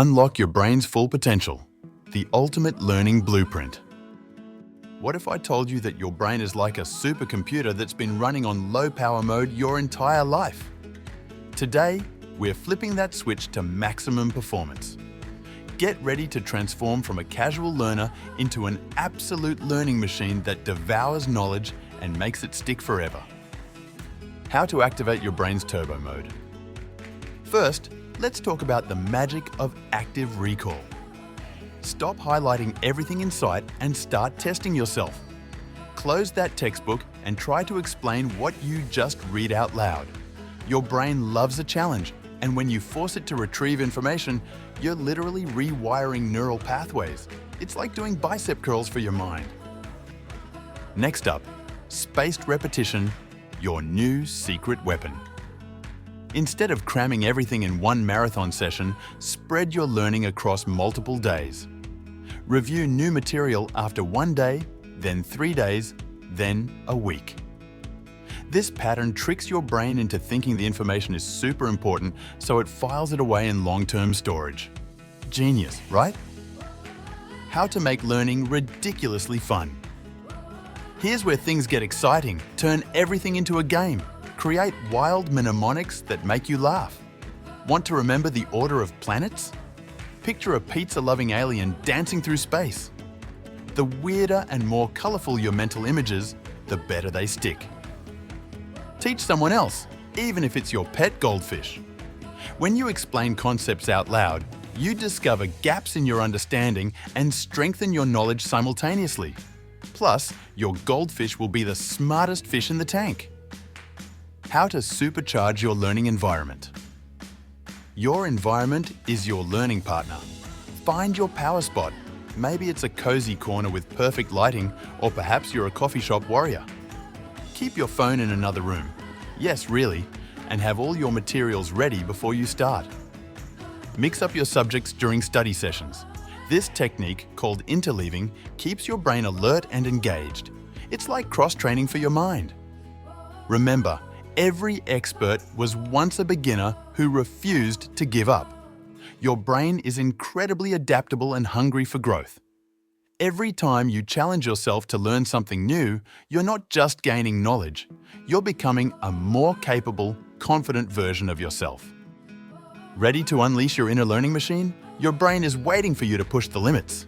Unlock your brain's full potential, the ultimate learning blueprint. What if I told you that your brain is like a supercomputer that's been running on low power mode your entire life? Today, we're flipping that switch to maximum performance. Get ready to transform from a casual learner into an absolute learning machine that devours knowledge and makes it stick forever. How to activate your brain's turbo mode. First, let's talk about the magic of active recall. Stop highlighting everything in sight and start testing yourself. Close that textbook and try to explain what you just read out loud. Your brain loves a challenge, and when you force it to retrieve information, you're literally rewiring neural pathways. It's like doing bicep curls for your mind. Next up, spaced repetition, your new secret weapon. Instead of cramming everything in one marathon session, spread your learning across multiple days. Review new material after 1 day, then 3 days, then a week. This pattern tricks your brain into thinking the information is super important, so it files it away in long-term storage. Genius, right? How to make learning ridiculously fun. Here's where things get exciting. Turn everything into a game. Create wild mnemonics that make you laugh. Want to remember the order of planets? Picture a pizza-loving alien dancing through space. The weirder and more colorful your mental images, the better they stick. Teach someone else, even if it's your pet goldfish. When you explain concepts out loud, you discover gaps in your understanding and strengthen your knowledge simultaneously. Plus, your goldfish will be the smartest fish in the tank. How to supercharge your learning environment. Your environment is your learning partner. Find your power spot. Maybe it's a cozy corner with perfect lighting, or perhaps you're a coffee shop warrior. Keep your phone in another room. Yes, really, and have all your materials ready before you start. Mix up your subjects during study sessions. This technique, called interleaving, keeps your brain alert and engaged. It's like cross-training for your mind. Remember, every expert was once a beginner who refused to give up. Your brain is incredibly adaptable and hungry for growth. Every time you challenge yourself to learn something new, you're not just gaining knowledge, you're becoming a more capable, confident version of yourself. Ready to unleash your inner learning machine? Your brain is waiting for you to push the limits.